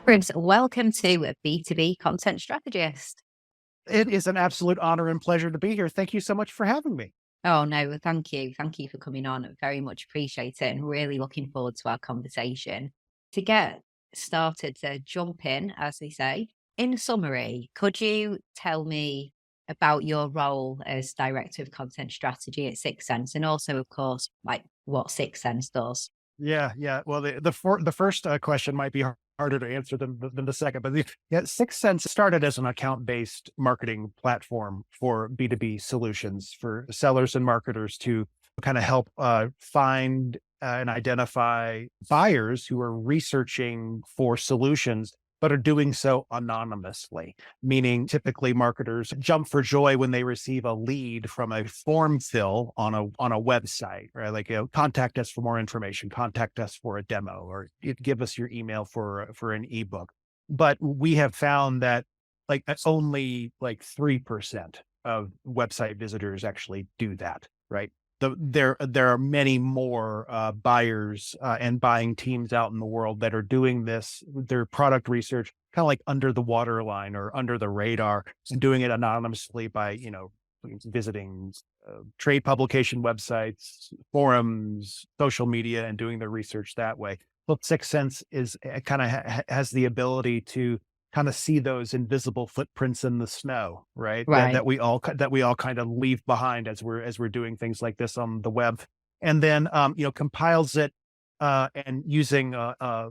Chris, welcome to a B2B Content Strategist. It is an absolute honor and pleasure to be here. Thank you so much for having me. Oh, no, thank you. Thank you for coming on. Very much appreciate it and really looking forward to our conversation. To get started, to jump in, as they say, in summary, could you tell me about your role as Director of Content Strategy at Sixth Sense and also, of course, like what Sixth Sense does? Yeah. Well, the first question might be harder to answer than the second, but Sixth Sense started as an account-based marketing platform for B2B solutions for sellers and marketers to kind of help find and identify buyers who are researching for solutions, but are doing so anonymously, meaning typically marketers jump for joy when they receive a lead from a form fill on a website, right? Like, contact us for more information, contact us for a demo, or give us your email for an ebook. But we have found that like only like 3% of website visitors actually do that, right? There are many more buyers and buying teams out in the world that are doing this, their product research, kind of like under the waterline or under the radar, and doing it anonymously by, visiting trade publication websites, forums, social media, and doing their research that way. Well, Sixth Sense is kind of has the ability to kind of see those invisible footprints in the snow, right? That Right. that we all kind of leave behind as we're doing things like this on the web, and then compiles it and using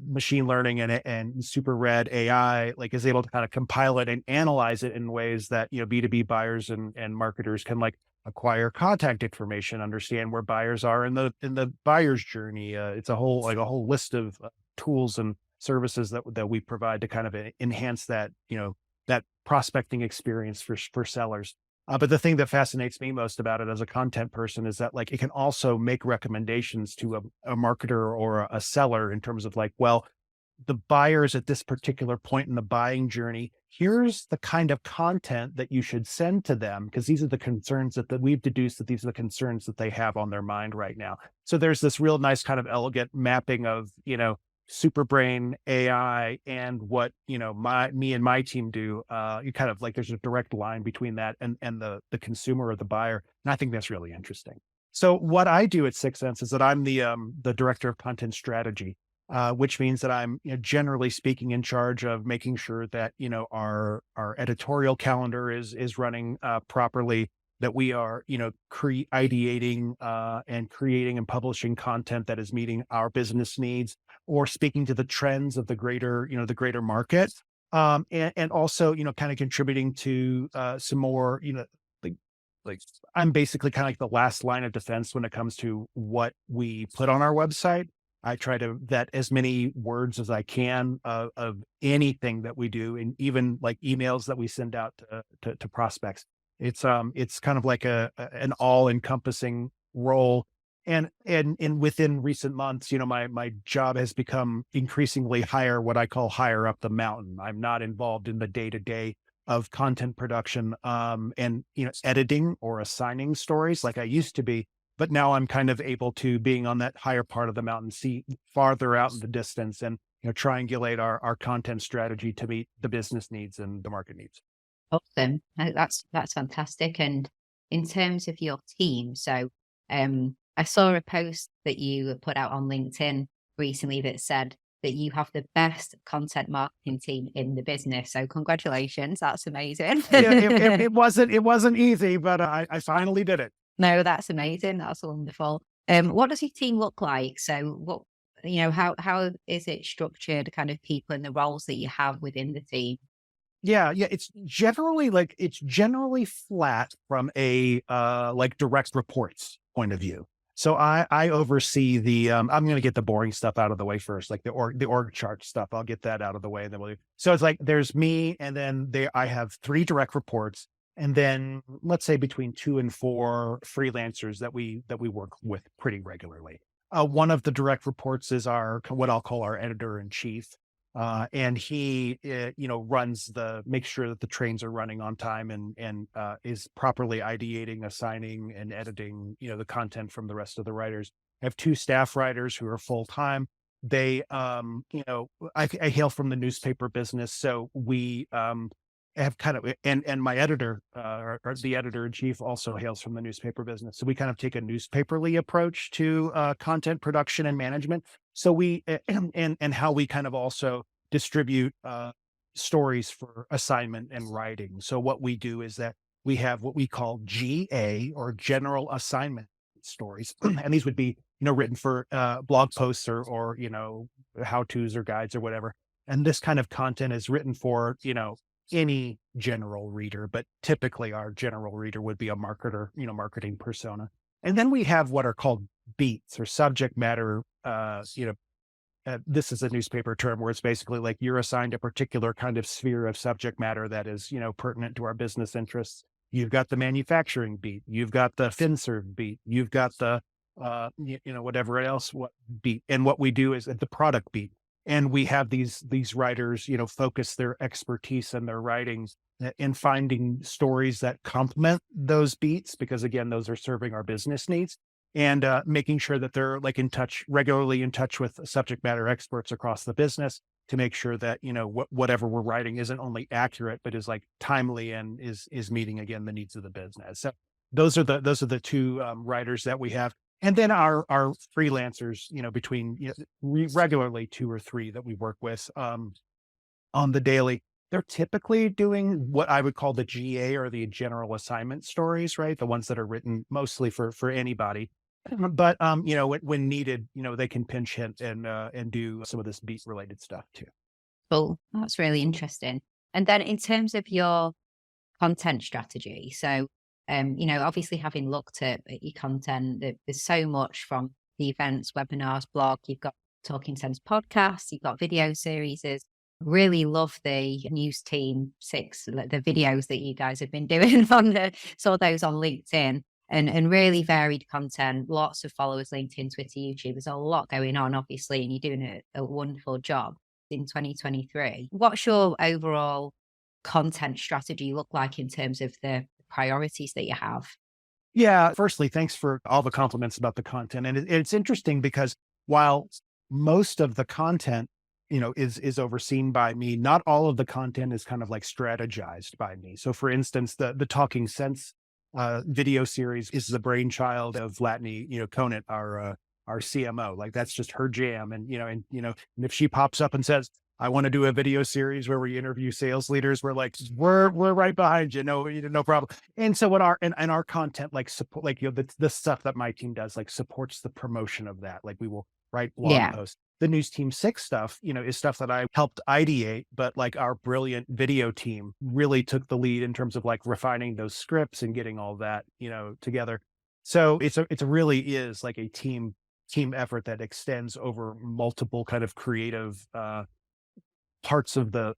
machine learning and super red AI, like is able to kind of compile it and analyze it in ways that B2B buyers and marketers can like acquire contact information, understand where buyers are in the buyer's journey. It's a whole list of tools and services that we provide to kind of enhance that, that prospecting experience for sellers. But the thing that fascinates me most about it as a content person is that like it can also make recommendations to a marketer or a seller in terms of like, well, the buyers at this particular point in the buying journey, here's the kind of content that you should send to them because these are the concerns that we've deduced that these are the concerns that they have on their mind right now. So there's this real nice kind of elegant mapping of, super brain AI and what, me and my team do. You kind of like, there's a direct line between that and the consumer or the buyer. And I think that's really interesting. So what I do at Sixth Sense is that I'm the director of content strategy, which means that I'm, generally speaking, in charge of making sure that our editorial calendar is running properly, that we are ideating and creating and publishing content that is meeting our business needs or speaking to the trends of the greater market, and also kind of contributing to some more like like I'm basically kind of like the last line of defense when it comes to what we put on our website. I try to vet as many words as I can of anything that we do, and even like emails that we send out to prospects. It's kind of like an all encompassing role, and within recent months, my job has become increasingly higher, what I call higher up the mountain. I'm not involved in the day to day of content production, and editing or assigning stories like I used to be, but now I'm kind of able to, being on that higher part of the mountain, see farther out in the distance and, triangulate our content strategy to meet the business needs and the market needs. Awesome. No, that's fantastic. And in terms of your team, so I saw a post that you put out on LinkedIn recently that said that you have the best content marketing team in the business. So congratulations, that's amazing. Yeah, it wasn't easy, but I finally did it. No, that's amazing. That's wonderful. What does your team look like? So what how is it structured, kind of people and the roles that you have within the team? Yeah. It's generally flat from a like direct reports point of view. So I oversee I'm going to get the boring stuff out of the way first, like the org chart stuff. I'll get that out of the way, and then so it's like there's me, and then I have 3 direct reports, and then let's say between 2 and 4 freelancers that we work with pretty regularly. One of the direct reports is what I'll call our editor in chief. And he, makes sure that the trains are running on time and is properly ideating, assigning, and editing, the content from the rest of the writers. I have 2 staff writers who are full time. They, I hail from the newspaper business. So we, have kind of, and my editor, or the editor in chief also hails from the newspaper business. So we kind of take a newspaperly approach to, content production and management. So we, and how we kind of also distribute, stories for assignment and writing. So what we do is that we have what we call GA, or general assignment stories. And these would be, written for, blog posts, or, how to's or guides or whatever. And this kind of content is written for, any general reader, but typically our general reader would be a marketer, marketing persona. And then we have what are called beats, or subject matter, this is a newspaper term where it's basically like you're assigned a particular kind of sphere of subject matter that is, pertinent to our business interests. You've got the manufacturing beat, you've got the FinServ beat, you've got the, whatever else, what beat. And what we do is at the product beat. And we have these writers, focus their expertise and their writings, in finding stories that complement those beats, because again, those are serving our business needs, and, making sure that they're like regularly in touch with subject matter experts across the business to make sure that, whatever we're writing isn't only accurate, but is like timely and is meeting again the needs of the business. So those are the two, writers that we have. And then our freelancers, between, regularly two or three that we work with, on the daily. They're typically doing what I would call the GA, or the general assignment stories, right? The ones that are written mostly for anybody. But, when needed, they can pinch hit and do some of this beat related stuff too. Cool. That's really interesting. And then in terms of your content strategy, so obviously having looked at your content, there's so much from the events, webinars, blog, you've got Talking Sense podcasts, you've got video series. Really love the news team six, like the videos that you guys have been doing saw those on LinkedIn, and really varied content, lots of followers, LinkedIn, Twitter, YouTube. There's a lot going on, obviously, and you're doing a wonderful job in 2023. What's your overall content strategy look like in terms of the priorities that you have? Yeah. Firstly, thanks for all the compliments about the content. And it's interesting because while most of the content, is overseen by me, not all of the content is kind of like strategized by me. So for instance, the Talking Sense, video series is the brainchild of Latny, Conant, our CMO. Like that's just her jam. And if she pops up and says, I want to do a video series where we interview sales leaders, we're like, we're right behind you. No problem. And so what our content, like support, like, the stuff that my team does, like supports the promotion of that. Like we will write blog Yeah. posts. The News Team 6 stuff, is stuff that I helped ideate, but like our brilliant video team really took the lead in terms of like refining those scripts and getting all that, together. So it really is like a team effort that extends over multiple kind of creative, parts of the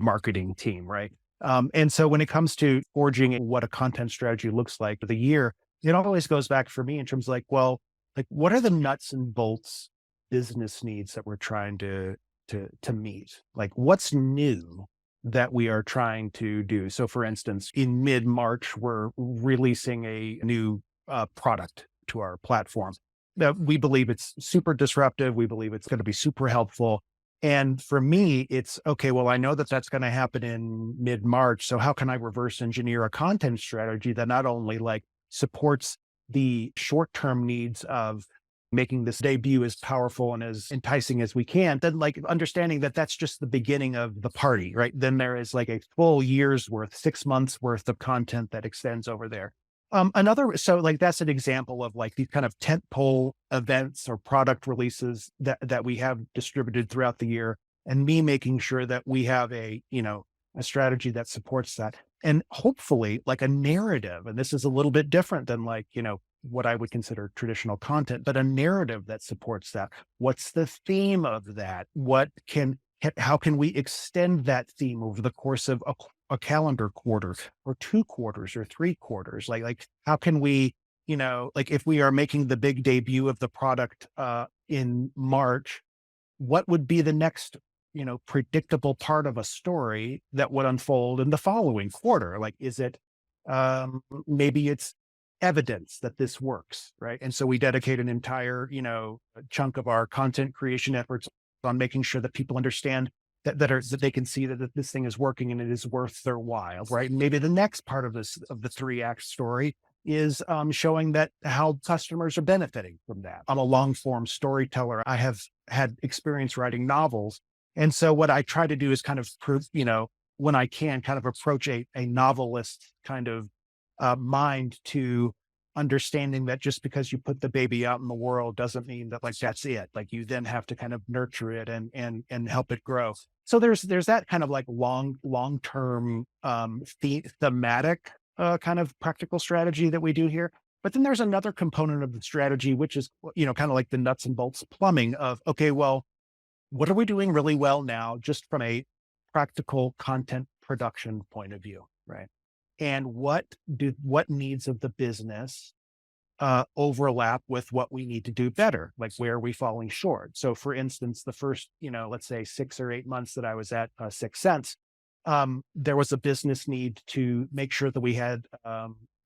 marketing team, right? And so when it comes to forging what a content strategy looks like for the year, it always goes back for me in terms of like, well, like what are the nuts and bolts business needs that we're trying to meet? Like what's new that we are trying to do? So for instance, in mid-March, we're releasing a new, product to our platform that we believe it's super disruptive. We believe it's going to be super helpful. And for me, it's okay. Well, I know that that's going to happen in mid-March. So how can I reverse engineer a content strategy that not only like supports the short-term needs of making this debut as powerful and as enticing as we can, then like understanding that that's just the beginning of the party, right? Then there is like a full year's worth, 6 months worth of content that extends over there. So like that's an example of like these kind of tentpole events or product releases that we have distributed throughout the year, and me making sure that we have a strategy that supports that, and hopefully like a narrative. And this is a little bit different than like what I would consider traditional content, but a narrative that supports that. What's the theme of that? How can we extend that theme over the course of a calendar quarter or 2 quarters or 3 quarters? Like how can we, like if we are making the big debut of the product, in March, what would be the next, predictable part of a story that would unfold in the following quarter? Like, is it, maybe it's evidence that this works, right? And so we dedicate an entire, chunk of our content creation efforts on making sure that people understand that they can see that this thing is working and it is worth their while, right? And maybe the next part of the 3 act story is showing that how customers are benefiting from that. I'm a long form storyteller. I have had experience writing novels, and so what I try to do is kind of prove, when I can, kind of approach a novelist kind of mind to understanding that just because you put the baby out in the world doesn't mean that like that's it. Like you then have to kind of nurture it and help it grow. So there's that kind of like long term thematic kind of practical strategy that we do here. But then there's another component of the strategy, which is kind of like the nuts and bolts plumbing of, okay, well, what are we doing really well now, just from a practical content production point of view, right? And what needs of the business overlap with what we need to do better? Like, where are we falling short? So for instance, the first, let's say 6 or 8 months that I was at 6 Sense, there was a business need to make sure that we had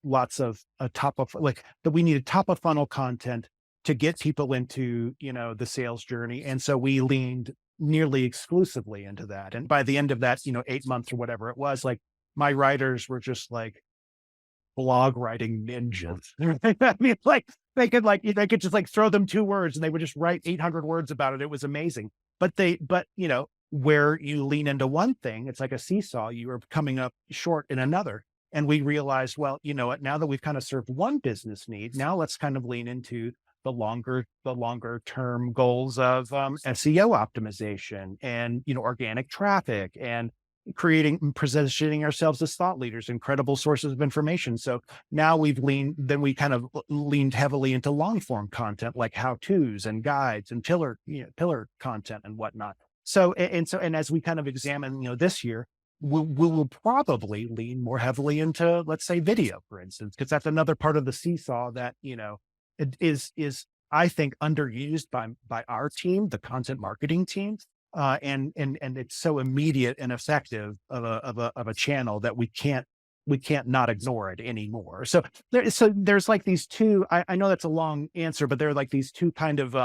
lots of that we needed top of funnel content to get people into, the sales journey. And so we leaned nearly exclusively into that. And by the end of that, 8 months or whatever it was, like my writers were just like blog writing ninjas. I mean, like they could just like throw them 2 words and they would just write 800 words about it. It was amazing. But where you lean into one thing, it's like a seesaw. You are coming up short in another. And we realized, well, you know what? Now that we've kind of served one business need, now let's kind of lean into the longer term goals of SEO optimization and organic traffic and creating and positioning ourselves as thought leaders and credible sources of information. So now we kind of leaned heavily into long form content like how to's and guides and pillar content and whatnot. So and as we kind of examine this year, we will probably lean more heavily into, let's say, video, for instance, because that's another part of the seesaw that it is I think underused by our team, the content marketing team. And it's so immediate and effective of a channel that we can't not ignore it anymore. So there's like these two. I know that's a long answer, but there are like these two kind of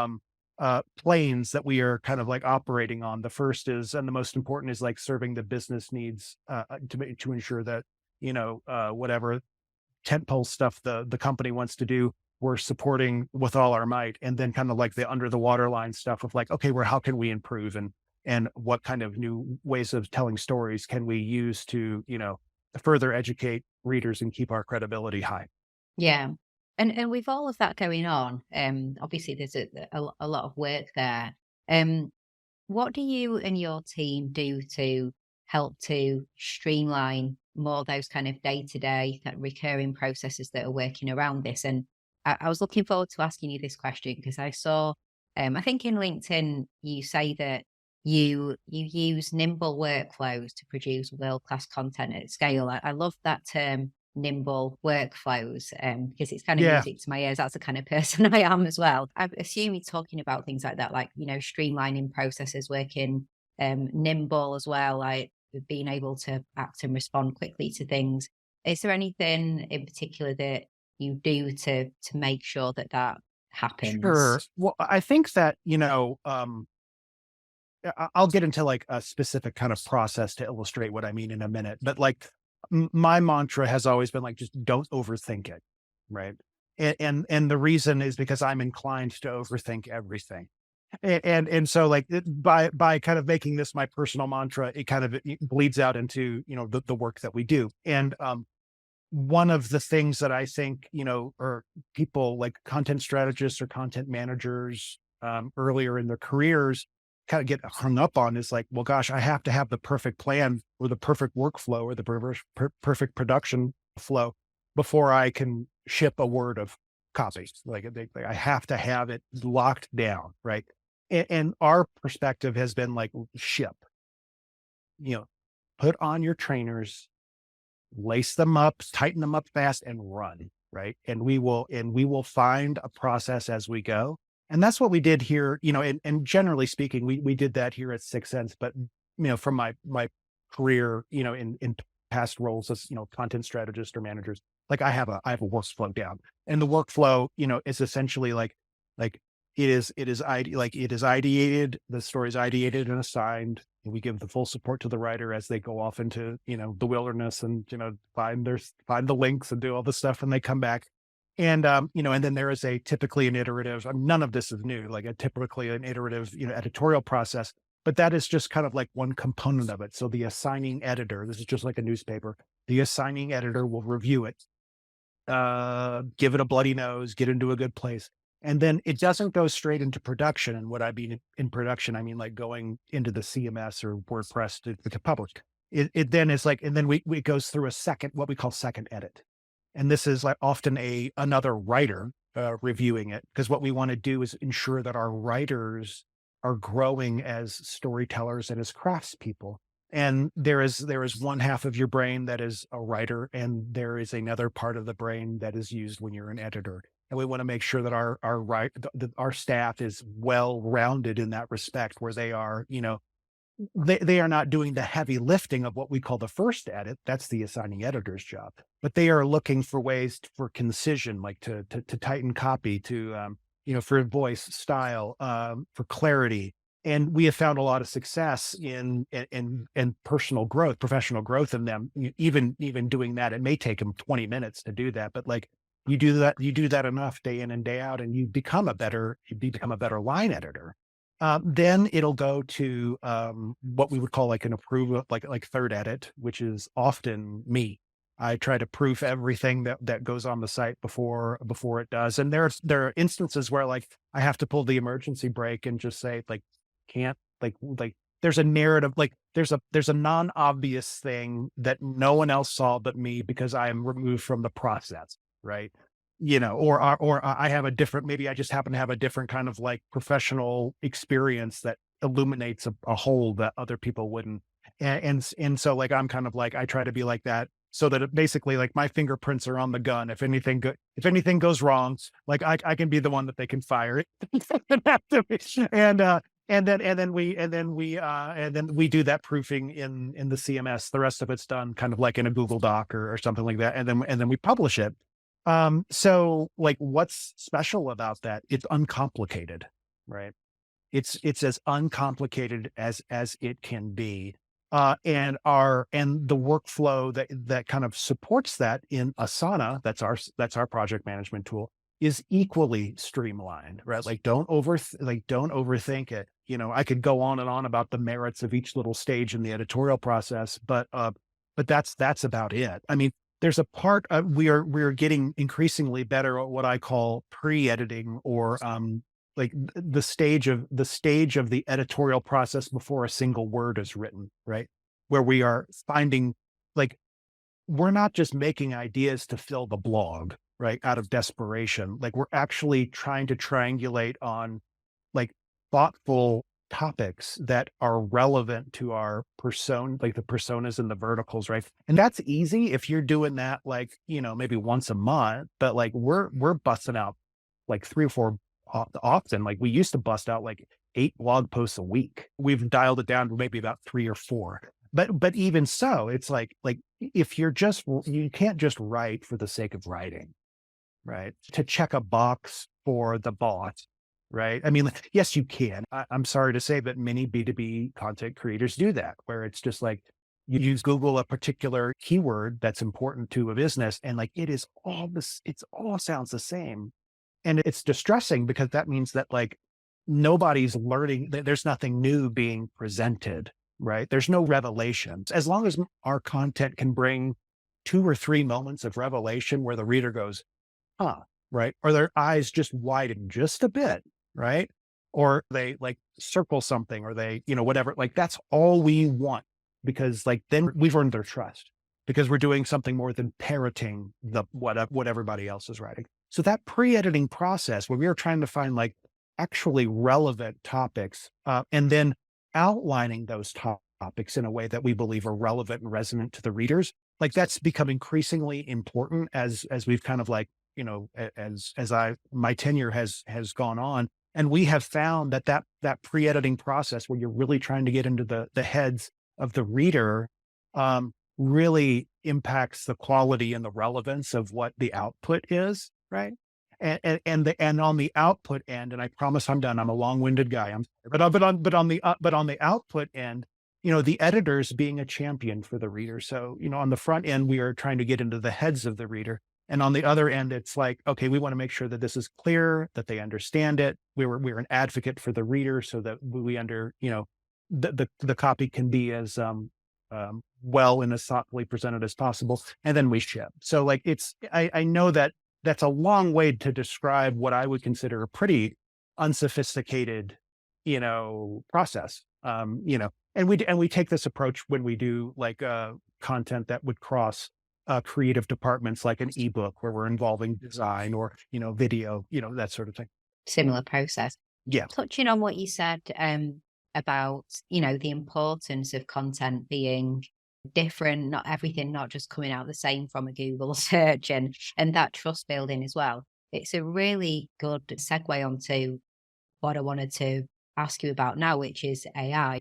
planes that we are kind of like operating on. The first is, and the most important, is like serving the business needs to ensure that whatever tentpole stuff the company wants to do, we're supporting with all our might. And then kind of like the under the waterline stuff of like, okay, how can we improve, and what kind of new ways of telling stories can we use to, further educate readers and keep our credibility high. Yeah. And with all of that going on, obviously there's a lot of work there. What do you and your team do to help to streamline more of those kind of day-to-day, that recurring processes that are working around this? And I was looking forward to asking you this question because I saw, I think in LinkedIn, you say that you use nimble workflows to produce world-class content at scale. I love that term, nimble workflows, because it's kind of Yeah. music to my ears. That's the kind of person I am as well. I assume you're talking about things like that, like, streamlining processes, working nimble as well, like being able to act and respond quickly to things. Is there anything in particular that you do to make sure that Sure. happens? Well, I think that, I'll get into like a specific kind of process to illustrate what I mean in a minute. But like my mantra has always been like, just don't overthink it. Right. And the reason is because I'm inclined to overthink everything. And so like by kind of making this my personal mantra, it bleeds out into, the work that we do. And one of the things that I think, or people like content strategists or content managers earlier in their careers kind of get hung up on is like, well, gosh, I have to have the perfect plan or the perfect workflow or the perfect production flow before I can ship a word of copy. I have to have it locked down, right? And our perspective has been like, ship, put on your trainers, lace them up, tighten them up fast and run. Right. And we will find a process as we go. And that's what we did here, and generally speaking, we did that here at 6 Sense, but, from my career, in past roles as, content strategist or managers, I have a workflow down, and the workflow, is essentially like it is ideated, the story is ideated and assigned. And we give the full support to the writer as they go off into, the wilderness and, find the links and do all the stuff when they come back. And, and then there is a typically an iterative, none of this is new, like a typically an iterative, editorial process, but that is just kind of like one component of it. So the assigning editor, this is just like a newspaper, the assigning editor will review it, give it a bloody nose, get into a good place. And then it doesn't go straight into production. And what I mean in production, I mean like going into the CMS or WordPress to publish. It then is like, and then we goes through a second, what we call second edit. And this is like often another writer reviewing it, because what we want to do is ensure that our writers are growing as storytellers and as craftspeople. And there is one half of your brain that is a writer, and there is another part of the brain that is used when you're an editor. And we want to make sure that our staff is well rounded in that respect, where they are, they are not doing the heavy lifting of what we call the first edit. That's the assigning editor's job, but they are looking for ways for concision, like to tighten copy, to for voice style, for clarity. And we have found a lot of success in personal growth, professional growth in them. Even doing that, it may take them 20 minutes to do that, but like you do that enough day in and day out, and you become a better line editor. Then it'll go to what we would call like an approval, like third edit, which is often me. I try to proof everything that goes on the site before it does. And there are instances where like I have to pull the emergency brake and just say like, can't like there's a narrative, like there's a non-obvious thing that no one else saw but me, because I am removed from the process, right? Or I have a different, maybe I just happen to have a different kind of like professional experience that illuminates a hole that other people wouldn't. And so like, I'm kind of like, I try to be like that, so that it basically like my fingerprints are on the gun. If anything goes wrong, like I can be the one that they can fire. And then we do that proofing in the CMS. The rest of it's done kind of like in a Google Doc or something like that. And then we publish it. So like what's special about that? It's uncomplicated, right? It's as uncomplicated as it can be. And the workflow that kind of supports that in Asana, that's our project management tool, is equally streamlined, right? Like don't overthink it. I could go on and on about the merits of each little stage in the editorial process, but that's about it. I mean, there's a part we're getting increasingly better at what I call pre-editing, or like the stage of the editorial process before a single word is written, right? Where we are finding, like, we're not just making ideas to fill the blog, right? Out of desperation. Like we're actually trying to triangulate on like thoughtful topics that are relevant to our persona, like the personas and the verticals, right? And that's easy if you're doing that, like, maybe once a month, but like we're busting out like 3 or 4 often. Like we used to bust out like 8 blog posts a week. We've dialed it down to maybe about 3 or 4. But even so, it's like if you can't just write for the sake of writing, right? To check a box for the boss, right? I mean, yes, you can. I'm sorry to say, but many B2B content creators do that, where it's just like you use Google a particular keyword that's important to a business, and like it all sounds the same. And it's distressing, because that means that like nobody's learning, there's nothing new being presented, right? There's no revelations. As long as our content can bring 2 or 3 moments of revelation where the reader goes, huh, right? Or their eyes just widen just a bit, right? Or they like circle something, or they, whatever, like that's all we want, because like then we've earned their trust, because we're doing something more than parroting what everybody else is writing. So that pre-editing process, where we are trying to find like actually relevant topics, and then outlining those topics in a way that we believe are relevant and resonant to the readers, like that's become increasingly important as we've kind of like, as my tenure has gone on. And we have found that pre-editing process, where you're really trying to get into the heads of the reader, really impacts the quality and the relevance of what the output is, right? And on the output end, and I promise I'm done. I'm a long-winded guy. But on the output end, the editors being a champion for the reader. So, on the front end, we are trying to get into the heads of the reader. And on the other end, it's like, okay, we want to make sure that this is clear, that they understand it. We're an advocate for the reader so that the copy can be as well and as thoughtfully presented as possible. And then we ship. So like I know that that's a long way to describe what I would consider a pretty unsophisticated, process. And we take this approach when we do like content that would cross creative departments, like an ebook where we're involving design or video, that sort of thing. Similar process. Yeah. Touching on what you said about, the importance of content being different, not everything, not just coming out the same from a Google search and that trust building as well. It's a really good segue onto what I wanted to ask you about now, which is AI.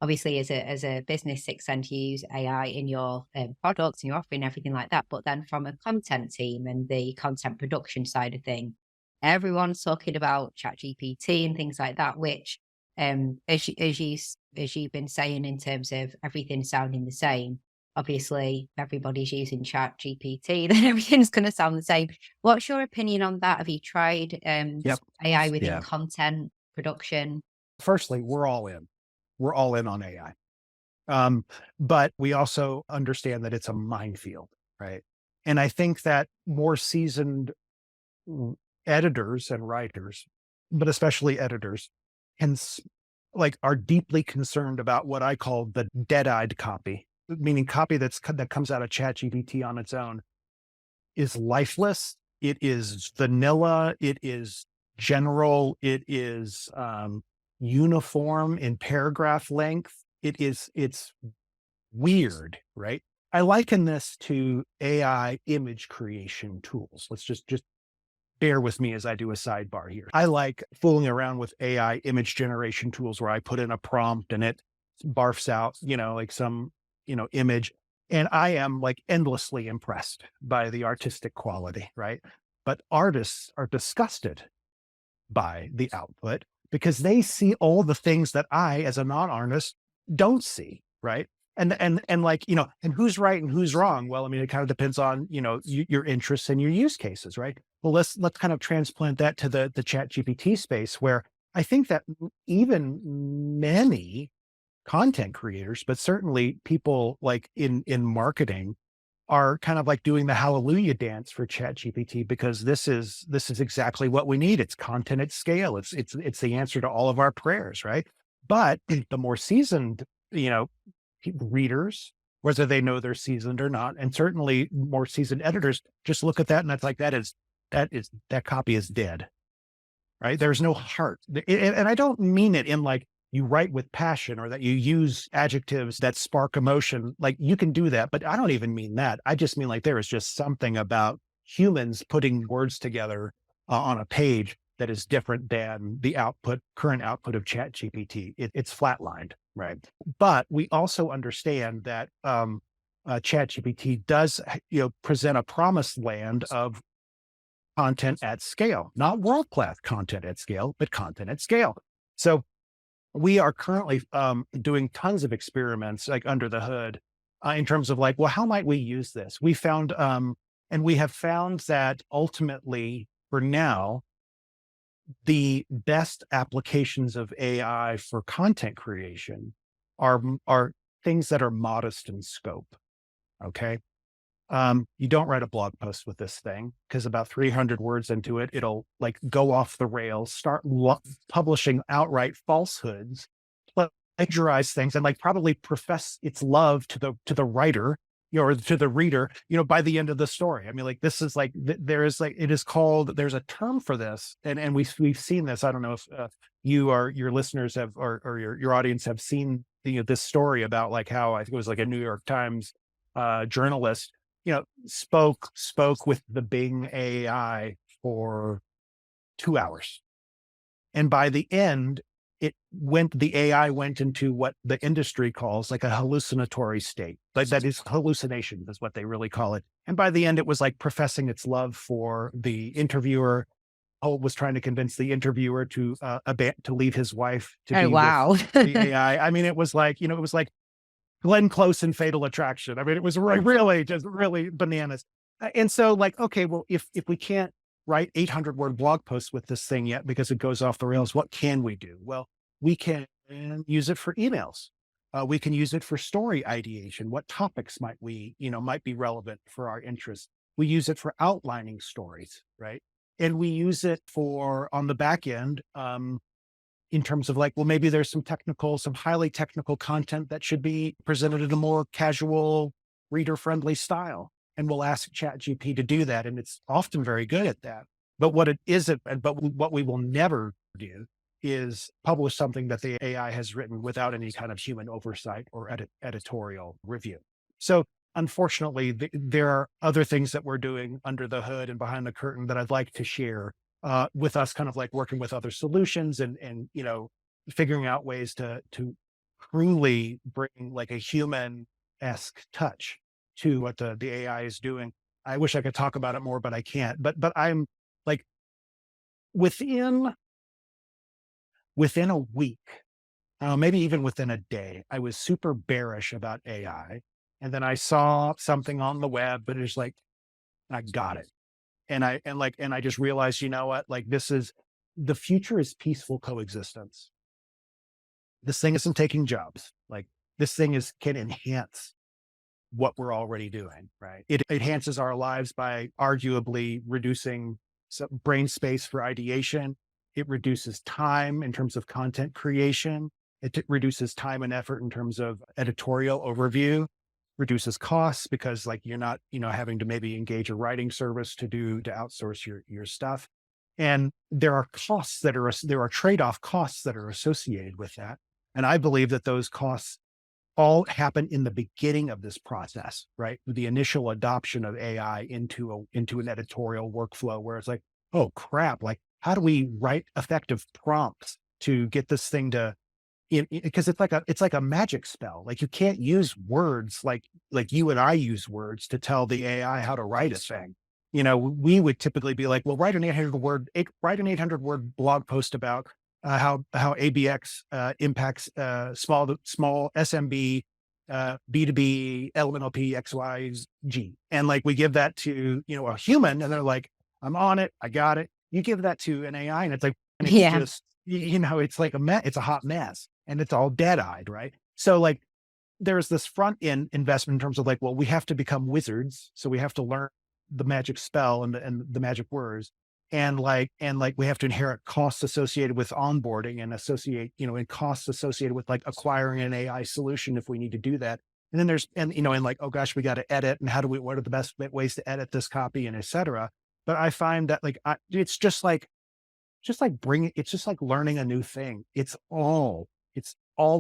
Obviously, as a business, you use AI in your products and your offering, everything like that. But then from a content team and the content production side of thing, everyone's talking about ChatGPT and things like that, which, as you've been saying, in terms of everything sounding the same, obviously everybody's using ChatGPT, then everything's going to sound the same. What's your opinion on that? Have you tried Yep. AI within Yeah. content production? Firstly, we're all in. We're all in on AI. But we also understand that it's a minefield, right? And I think that more seasoned editors and writers, but especially editors, can are deeply concerned about what I call the dead-eyed copy, meaning copy that comes out of ChatGPT on its own is lifeless. It is vanilla. It is general. It is uniform in paragraph length. It's weird, right? I liken this to AI image creation tools. Let's just bear with me as I do a sidebar here. I like fooling around with AI image generation tools where I put in a prompt and it barfs out, like some, image. And I am like endlessly impressed by the artistic quality, right? But artists are disgusted by the output because they see all the things that I, as a non-artist, don't see, right? And like, and who's right and who's wrong? Well, I mean, it kind of depends on, your interests and your use cases, right? Well, let's kind of transplant that to the Chat GPT space, where I think that even many content creators, but certainly people like in marketing, are kind of like doing the hallelujah dance for Chat GPT because this is exactly what we need. It's content at scale. It's the answer to all of our prayers, right? But the more seasoned, readers, whether they know they're seasoned or not, and certainly more seasoned editors, just look at that and that's like that copy is dead, right? There's no heart, and I don't mean it in like you write with passion or that you use adjectives that spark emotion. Like you can do that, but I don't even mean that. I just mean like there is just something about humans putting words together on a page that is different than the current output of Chat GPT. It's flatlined, right? But we also understand that Chat GPT does, present a promised land of content at scale, not world-class content at scale, but content at scale. So we are currently doing tons of experiments like under the hood in terms of like, well, how might we use this? We found, and we have found that ultimately for now, the best applications of AI for content creation are things that are modest in scope. Okay. You don't write a blog post with this thing because about 300 words into it, it'll like go off the rails, start publishing outright falsehoods, plagiarize things, and like probably profess its love to the writer, or to the reader, by the end of the story. I mean, like this is like there is like it is called. There's a term for this, and we've seen this. I don't know if you or your listeners have or your audience have seen this story about like how I think it was like a New York Times journalist spoke with the Bing AI for 2 hours. And by the end, the AI went into what the industry calls like a hallucinatory state. Like that is hallucination is what they really call it. And by the end, it was like professing its love for the interviewer. Was trying to convince the interviewer to to leave his wife to Oh, be with wow. the AI. I mean, it was like, it was like Glenn Close in Fatal Attraction. I mean, it was really just really bananas. And so like, okay, well, if we can't write 800-word blog posts with this thing yet because it goes off the rails, what can we do? Well, we can use it for emails. We can use it for story ideation. What topics might might be relevant for our interests? We use it for outlining stories, right? And we use it for on the back end, in terms of like, well, maybe there's some highly technical content that should be presented in a more casual, reader-friendly style. And we'll ask ChatGPT to do that. And it's often very good at that. But what it isn't, what we will never do is publish something that the AI has written without any kind of human oversight or editorial review. So unfortunately, there are other things that we're doing under the hood and behind the curtain that I'd like to share with us, kind of like working with other solutions and figuring out ways to truly bring like a human-esque touch to what the AI is doing. I wish I could talk about it more, but I can't. But I'm like within a week, maybe even within a day, I was super bearish about AI, and then I saw something on the web, but it's like I got it. And I just realized, you know what, like the future is peaceful coexistence. This thing isn't taking jobs. Like this thing can enhance what we're already doing, right? It enhances our lives by arguably reducing some brain space for ideation. It reduces time in terms of content creation. It reduces time and effort in terms of editorial overview, reduces costs because like you're not, having to maybe engage a writing service to outsource your stuff. And there are trade-off costs that are associated with that. And I believe that those costs all happen in the beginning of this process, right? The initial adoption of AI into an editorial workflow where it's like, oh crap, like how do we write effective prompts to get this thing to, because it's like a magic spell. Like you can't use words like you and I use words to tell the AI how to write a thing. We would typically be like, well, write an 800-word blog post about how ABX impacts small SMB, B2B, LMNOP, XYZ. And like we give that to, a human and they're like, I'm on it. I got it. You give that to an AI and it's like, and it's Yeah. just, it's like it's a hot mess and it's all dead-eyed, right? So like there's this front end investment in terms of like, well, we have to become wizards. So we have to learn the magic spell and the magic words. And like we have to inherit costs associated with onboarding and costs associated with like acquiring an AI solution if we need to do that. And then and like, oh gosh, we got to edit. And what are the best ways to edit this copy and et cetera. But I find that like, it's just like learning a new thing. It's all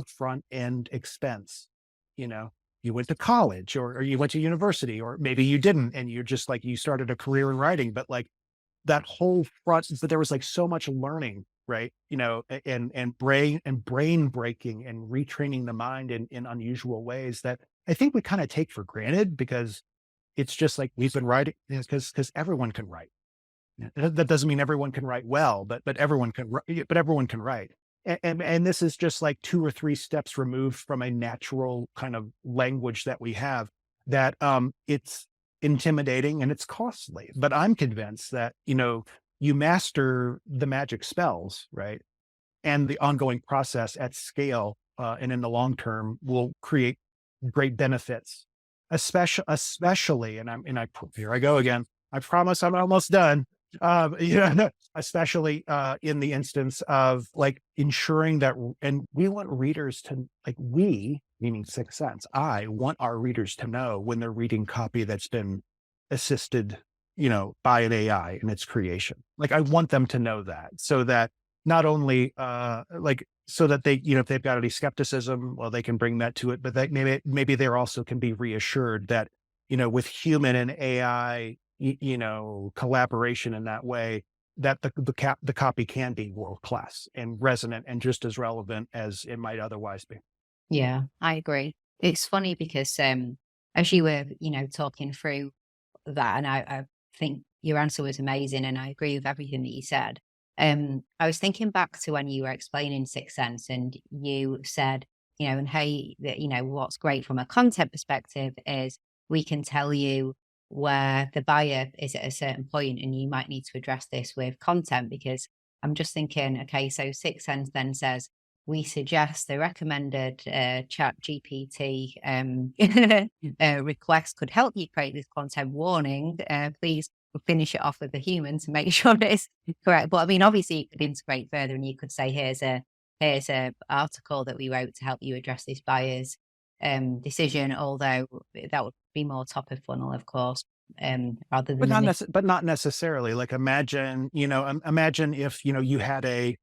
front end expense. You went to college or you went to university, or maybe you didn't. And you're just like, you started a career in writing, but like that whole front, but there was like so much learning, right? And brain breaking and retraining the mind in unusual ways that I think we kind of take for granted because it's just like we've been writing because everyone can write. That doesn't mean everyone can write well, but everyone can write. And this is just like 2 or 3 steps removed from a natural kind of language that we have that it's intimidating and it's costly. But I'm convinced that, you master the magic spells, right? And the ongoing process at scale and in the long term will create great benefits, especially, here I go again. I promise I'm almost done. Especially in the instance of like ensuring that, and we want readers to meaning Sixth Sense. I want our readers to know when they're reading copy that's been assisted, by an AI in its creation. Like I want them to know that so that not only so that they, if they've got any skepticism, well, they can bring that to it, but that maybe they also can be reassured that, with human and AI, collaboration in that way, the copy can be world class and resonant and just as relevant as it might otherwise be. Yeah, I agree. It's funny because as you were, talking through that, and I think your answer was amazing, and I agree with everything that you said. I was thinking back to when you were explaining Sixth Sense, and you said, and hey, that what's great from a content perspective is we can tell you where the buyer is at a certain point, and you might need to address this with content. Because I'm just thinking, okay, so Sixth Sense then says we suggest the recommended chat GPT request could help you create this content warning. Please finish it off with a human to make sure that it's correct. But I mean, obviously you could integrate further and you could say, here's a article that we wrote to help you address this buyer's decision, although that would be more top of funnel, of course, rather than But not necessarily. Like imagine, imagine if, you had an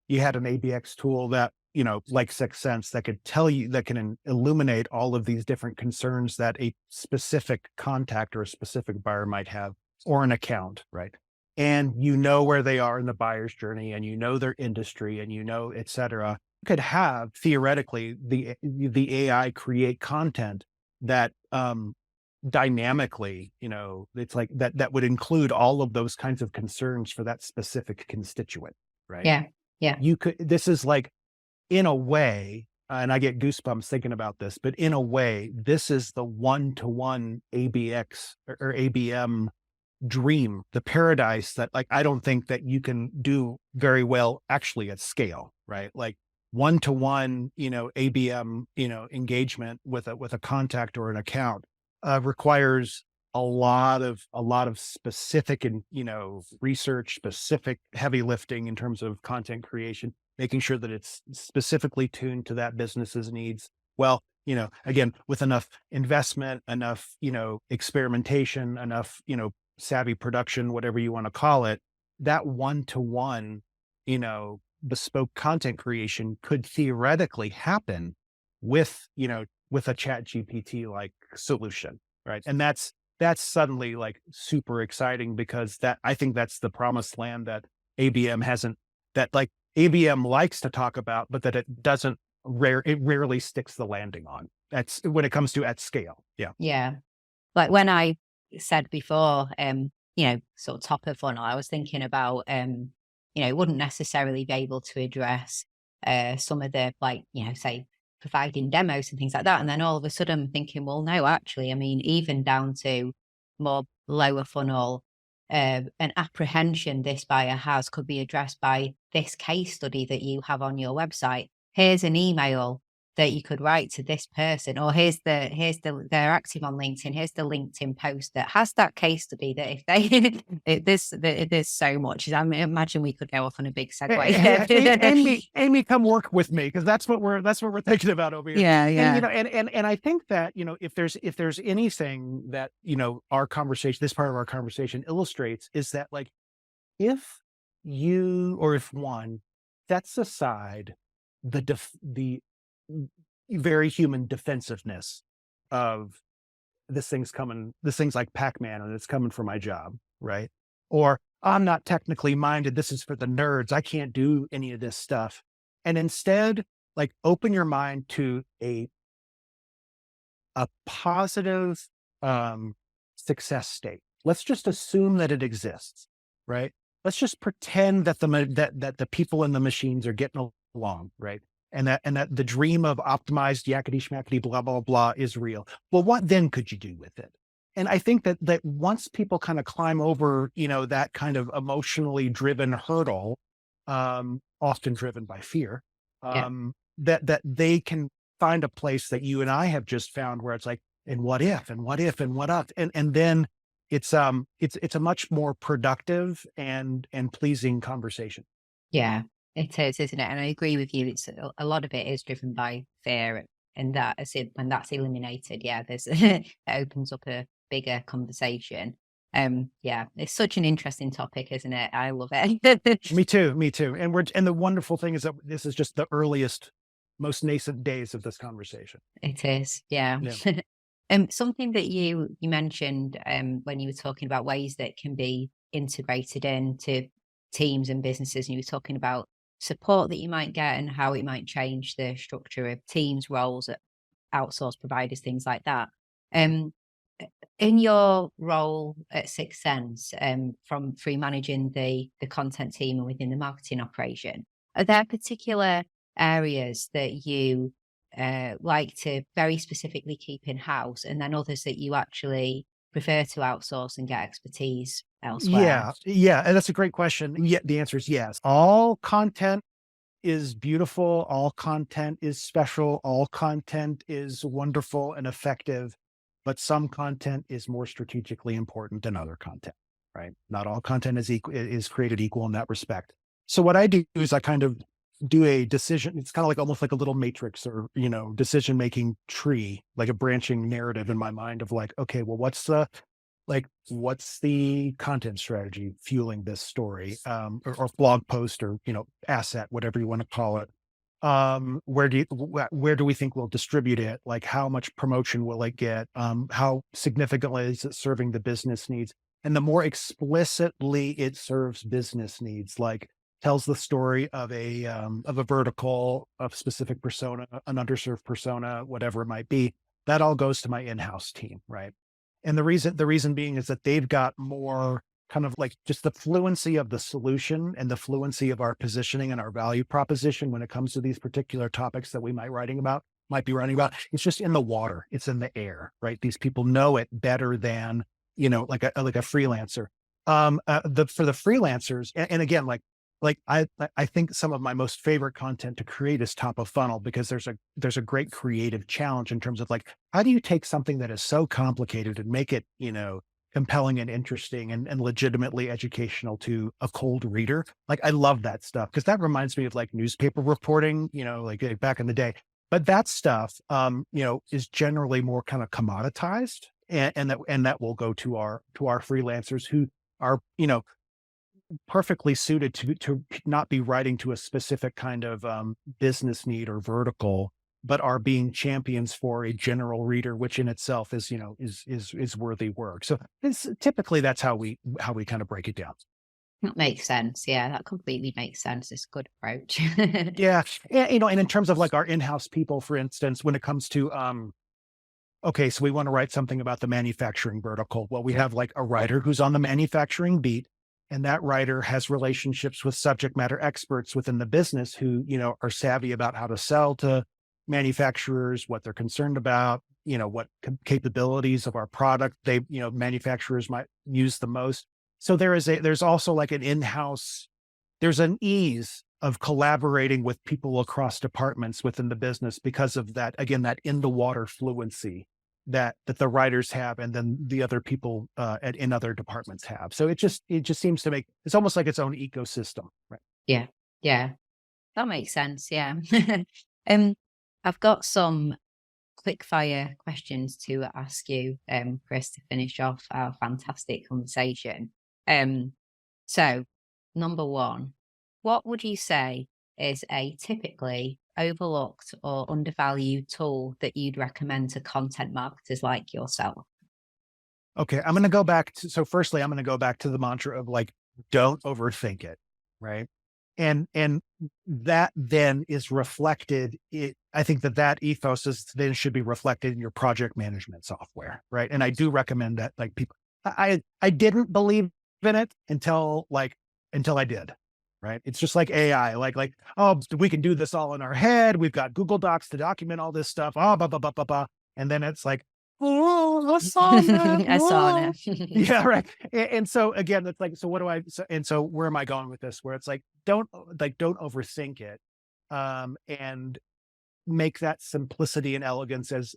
ABX tool that, like Sixth Sense, that could tell you, that can illuminate all of these different concerns that a specific contact or a specific buyer might have, or an account, right? And you know where they are in the buyer's journey, and you know their industry, and et cetera. You could have theoretically the AI create content that dynamically, it's like that would include all of those kinds of concerns for that specific constituent, right? yeah, yeah, This is like, in a way, and I get goosebumps thinking about this, but in a way, this is the one-to-one ABX or ABM dream, the paradise that, like, I don't think that you can do very well actually at scale, right? Like one-to-one, ABM, engagement with a contact or an account requires a lot of specific and, research, specific heavy lifting in terms of content creation, making sure that it's specifically tuned to that business's needs. Well, again, with enough investment, enough, experimentation, enough, savvy production, whatever you want to call it, that one-to-one, bespoke content creation could theoretically happen with, with a chat GPT like solution. Right. And that's suddenly like super exciting, because I think that's the promised land that ABM hasn't, that like ABM likes to talk about, but that it rarely sticks the landing on. That's when it comes to at scale. Yeah. yeah. Like when I said before, sort of top of funnel, I was thinking about, it wouldn't necessarily be able to address some of the, like, say, providing demos and things like that. And then all of a sudden I'm thinking, well, no, actually, I mean, even down to more lower funnel, an apprehension this buyer has could be addressed by this case study that you have on your website. Here's an email that you could write to this person, or they're active on LinkedIn. Here's the LinkedIn post that has that case study that if they, there's so much. I imagine we could go off on a big segue. Amy, come work with me, because that's what we're thinking about over here. Yeah, yeah. And I think that, if there's anything that, our conversation, this part of our conversation illustrates, is that, like, if if one sets aside the very human defensiveness of this thing's like Pac-Man, and it's coming for my job, right? Or I'm not technically minded, this is for the nerds, I can't do any of this stuff. And instead, like, open your mind to a positive success state. Let's just assume that it exists, right? Let's just pretend that the people in the machines are getting along, right? And that the dream of optimized yakety schmackety blah blah blah is real. Well, what then could you do with it? And I think that once people kind of climb over, that kind of emotionally driven hurdle, often driven by fear, Yeah. that they can find a place that you and I have just found, where it's like, and what if, and what if, and what if, and then it's a much more productive and pleasing conversation. Yeah, it is, isn't it? And I agree with you. It's a lot of it is driven by fear, and that when that's eliminated, yeah, there's it opens up a bigger conversation. Yeah, it's such an interesting topic, isn't it? I love it. Me too. And the wonderful thing is that this is just the earliest, most nascent days of this conversation. It is, yeah. Yeah. Something that you mentioned when you were talking about ways that can be integrated into teams and businesses, and you were talking about support that you might get and how it might change the structure of teams, roles at outsource providers, things like that. Um, in your role at Sixth Sense, from through managing the content team and within the marketing operation, are there particular areas that you like to very specifically keep in house, and then others that you actually prefer to outsource and get expertise elsewhere? Yeah, yeah, and that's a great question. Yeah, the answer is yes. All content is beautiful, all content is special, all content is wonderful and effective, but some content is more strategically important than other content, right? Not all content is created equal in that respect. So what I do is I kind of do a decision. It's kind of like almost like a little matrix or, decision making tree, like a branching narrative in my mind of like, okay, well, what's the content strategy fueling this story, or blog post, or asset, whatever you want to call it. Where do we think we'll distribute it? Like, how much promotion will it get? How significantly is it serving the business needs? And the more explicitly it serves business needs, like tells the story of a vertical, of specific persona, an underserved persona, whatever it might be, that all goes to my in-house team, right? And the reason being is that they've got more kind of like just the fluency of the solution and the fluency of our positioning and our value proposition when it comes to these particular topics that we might be writing about. It's just in the water. It's in the air, right? These people know it better than, like a freelancer. For the freelancers, and again, I think some of my most favorite content to create is top of funnel, because there's a great creative challenge in terms of like, how do you take something that is so complicated and make it, compelling and interesting and legitimately educational to a cold reader? Like, I love that stuff because that reminds me of like newspaper reporting, like back in the day. But that stuff, is generally more kind of commoditized, and that will go to our freelancers who are, perfectly suited to not be writing to a specific kind of business need or vertical, but are being champions for a general reader, which in itself is, is worthy work. So it's typically that's how we kind of break it down. That makes sense. Yeah, that completely makes sense. It's a good approach. Yeah. And in terms of like our in-house people, for instance, when it comes to okay, so we want to write something about the manufacturing vertical. Well, we have like a writer who's on the manufacturing beat, and that writer has relationships with subject matter experts within the business who, are savvy about how to sell to manufacturers, what they're concerned about, what capabilities of our product manufacturers might use the most. So there's also like there's an ease of collaborating with people across departments within the business because of that, again, that in the water fluency that the writers have, and then the other people in other departments have. So it just seems to make it's almost like its own ecosystem, right? Yeah, yeah, that makes sense. Yeah. um, I've got some quick fire questions to ask you, Chris, to finish off our fantastic conversation. Um, so number one, what would you say is a typically overlooked or undervalued tool that you'd recommend to content marketers like yourself? Okay, I'm going to go back to so firstly, I'm going to go back to the mantra of like, don't overthink it, right? And that then is reflected. I think that ethos is then should be reflected in your project management software, right? And I do recommend that, like people, I didn't believe in it until I did, right? It's just like AI, oh, we can do this all in our head. We've got Google Docs to document all this stuff. Oh, blah blah blah blah blah, and then it's like, oh, Asana. Asana. Yeah, right. And so again, it's like, so what do so where am I going with this? Where it's like, don't overthink it, and make that simplicity and elegance as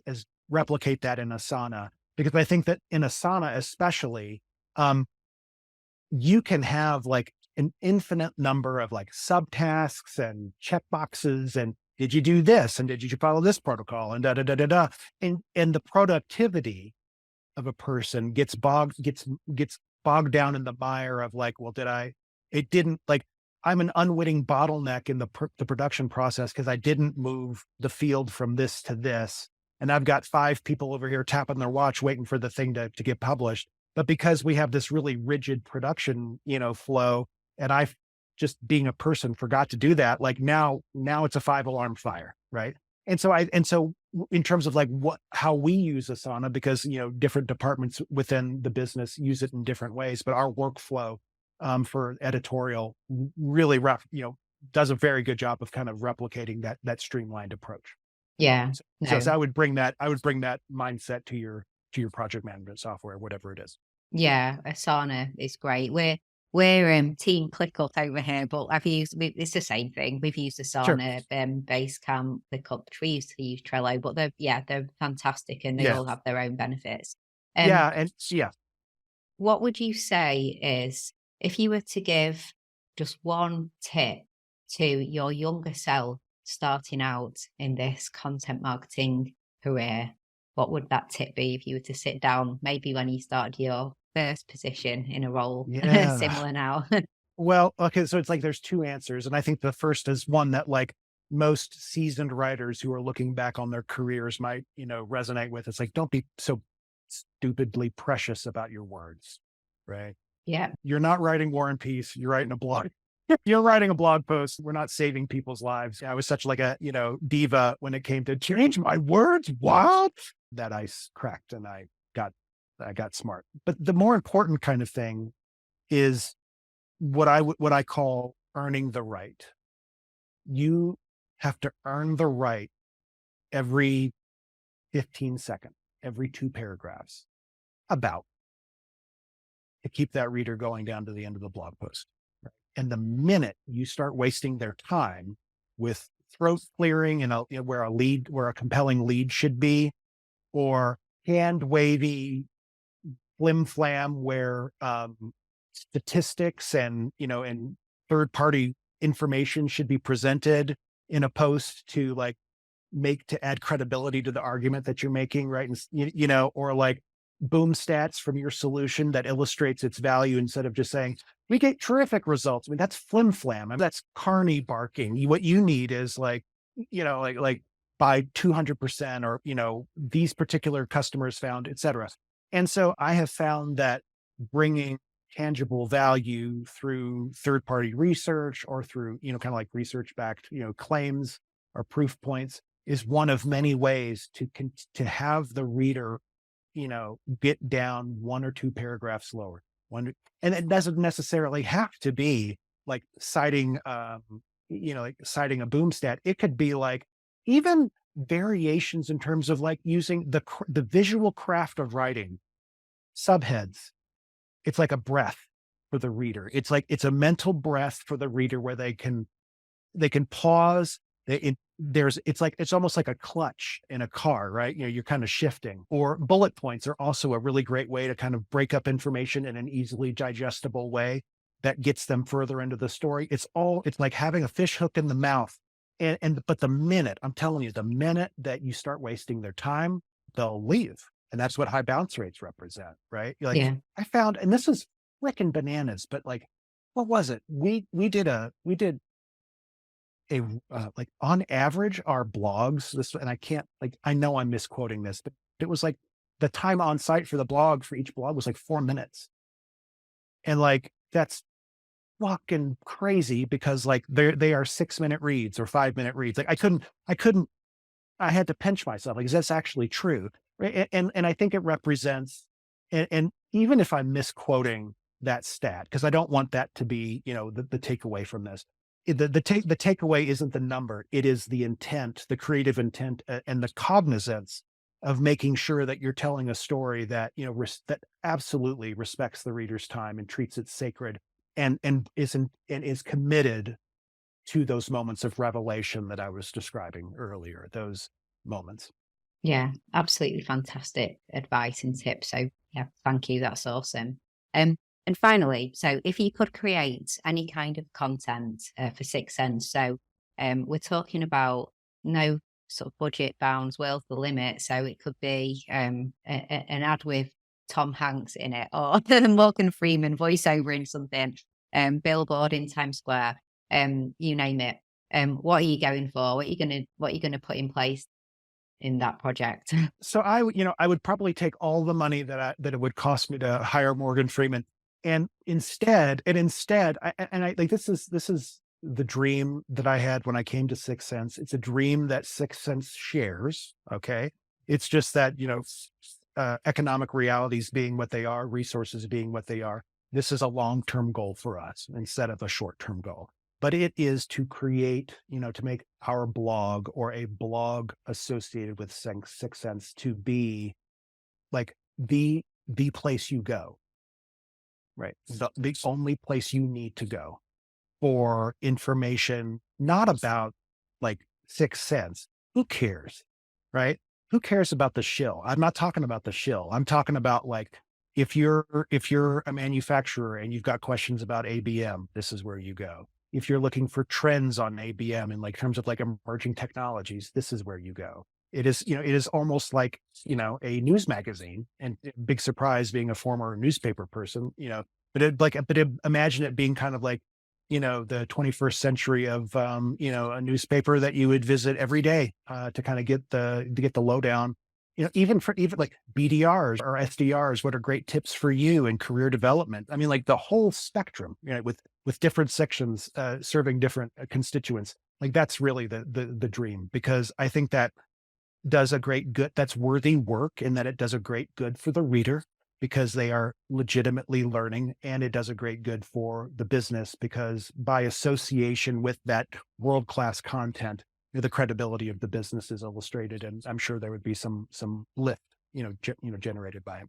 replicate that in Asana, because I think that in Asana, especially, you can have like an infinite number of like subtasks and checkboxes, and did you do this? And did you follow this protocol? And da da da da da. And the productivity of a person gets bogged down in the mire of like, well, it didn't like, I'm an unwitting bottleneck in the production process because I didn't move the field from this to this. And I've got 5 people over here tapping their watch, waiting for the thing to get published. But because we have this really rigid production, flow, and I just being a person forgot to do that, like now it's a 5 alarm fire, right? And so in terms of like how we use Asana, because different departments within the business use it in different ways, but our workflow for editorial really does a very good job of kind of replicating that streamlined approach. Yeah. So No. I would bring that mindset to your project management software, whatever it is. Yeah, Asana is great. We're Team ClickUp over here, but it's the same thing. We've used Sure. Asana, Basecamp, ClickUp. We used to use Trello, but they're fantastic and they Yeah. all have their own benefits. Yeah. And yeah. What would you say is, if you were to give just one tip to your younger self starting out in this content marketing career, what would that tip be if you were to sit down, maybe when you started your first position in a role Yeah. similar now? Well, okay, so it's like there's two answers, and I think the first is one that like most seasoned writers who are looking back on their careers might, resonate with. It's like, don't be so stupidly precious about your words, right? Yeah. You're not writing War and Peace. You're writing a blog. You're writing a blog post. We're not saving people's lives. I was such like a, diva when it came to change my words. What? That ice cracked and I got smart. But the more important kind of thing is what I call earning the right. You have to earn the right every 15 seconds, every 2 paragraphs about to keep that reader going down to the end of the blog post. Right? And the minute you start wasting their time with throat clearing and where a compelling lead should be, or hand wavy flim flam where statistics and third party information should be presented in a post to like to add credibility to the argument that you're making, right? And or like boom stats from your solution that illustrates its value instead of just saying we get terrific results. I mean, that's flim flam. I mean, that's carny barking. What you need is like by 200%, or these particular customers found, et cetera. And so I have found that bringing tangible value through third party research or through kind of like research backed claims or proof points is one of many ways to have the reader get down 1 or 2 paragraphs slower. And it doesn't necessarily have to be like citing citing a boom stat. It could be like even variations in terms of like using the visual craft of writing subheads. It's like a breath for the reader. It's a mental breath for the reader where they can pause. It's almost like a clutch in a car, right? You're kind of shifting. Or bullet points are also a really great way to kind of break up information in an easily digestible way that gets them further into the story. It's like having a fish hook in the mouth. But I'm telling you, the minute that you start wasting their time, they'll leave. And that's what high bounce rates represent, right? Like Yeah. I found, and this is freaking bananas, but like, what was it? We did like on average, our blogs, and I can't, like, I know I'm misquoting this, but it was like the time on site for the blog for each blog was like 4 minutes. And like, that's fucking crazy because like they are 6 minute reads or 5 minute reads. Like I had to pinch myself. Like, is this actually true? Right? And I think it represents, and even if I'm misquoting that stat, because I don't want that to be, the takeaway from this. The takeaway isn't the number. It is the intent, the creative intent, and the cognizance of making sure that you're telling a story that, that absolutely respects the reader's time and treats it sacred and is committed to those moments of revelation that I was describing earlier, those moments. Yeah, absolutely fantastic advice and tips. So yeah, thank you. That's awesome. And finally, so if you could create any kind of content for Six Sense, so we're talking about no sort of budget bounds, world's the limit. So it could be an ad with Tom Hanks in it, or Morgan Freeman voiceover in something, billboard in Times Square, you name it. What are you going for? What are you gonna put in place in that project? So I would probably take all the money that it would cost me to hire Morgan Freeman And instead, I like this is the dream that I had when I came to Sixth Sense. It's a dream that Sixth Sense shares. Okay. It's just that, economic realities being what they are, resources being what they are. This is a long-term goal for us instead of a short-term goal. But it is to create, to make our blog or a blog associated with Sixth Sense to be like the place you go, right? The only place you need to go for information, not about like Sixth Sense. Who cares? Right? Who cares about the shill? I'm not talking about the shill. I'm talking about like if you're a manufacturer and you've got questions about ABM, this is where you go. If you're looking for trends on ABM in like terms of like emerging technologies, this is where you go. It is almost like, a news magazine, and big surprise being a former newspaper person, imagine it being kind of like, the 21st century of, a newspaper that you would visit every day, to kind of get the lowdown, even like BDRs or SDRs, what are great tips for you in career development? I mean, like the whole spectrum, with different sections, serving different constituents. Like that's really the dream, because I think that does a great good, that's worthy work, in that it does a great good for the reader because they are legitimately learning, and it does a great good for the business because by association with that world-class content, the credibility of the business is illustrated, and I'm sure there would be some lift, generated by it.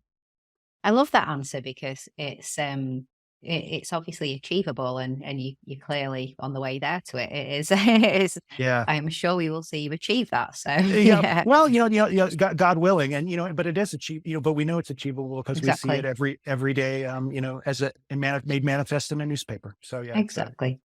I love that answer because it's obviously achievable, and you're clearly on the way there to it. It is it is. Yeah. I'm sure we will see you achieve that. So Yeah. yeah, Well, God willing, and but it is but we know it's achievable because we see it exactly, every day, as made manifest in a newspaper. So yeah, exactly.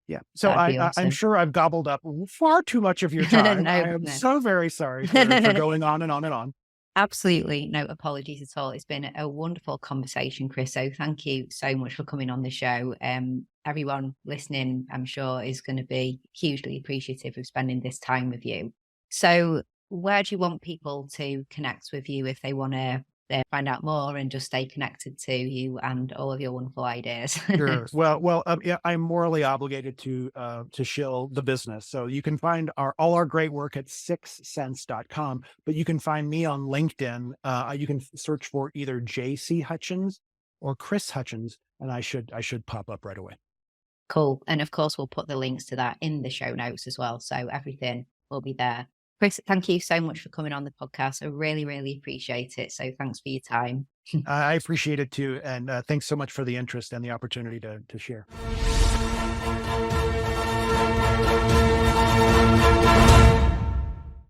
yeah. So That'd be I'm awesome. sure I've gobbled up far too much of your time. I No, am no. so very sorry for going on and on and on. Absolutely no apologies at all. It's been a wonderful conversation, Chris. So thank you so much for coming on the show. Everyone listening, I'm sure, is going to be hugely appreciative of spending this time with you. So where do you want people to connect with you if they want to find out more and just stay connected to you and all of your wonderful ideas? Sure. Well, yeah, I'm morally obligated to shill the business. So you can find all our great work at sixthsense.com, but you can find me on LinkedIn. You can search for either JC Hutchins or Chris Hutchins, and I should pop up right away. Cool. And of course, we'll put the links to that in the show notes as well. So everything will be there. Chris, thank you so much for coming on the podcast. I really, really appreciate it. So thanks for your time. I appreciate it too, and thanks so much for the interest and the opportunity to share.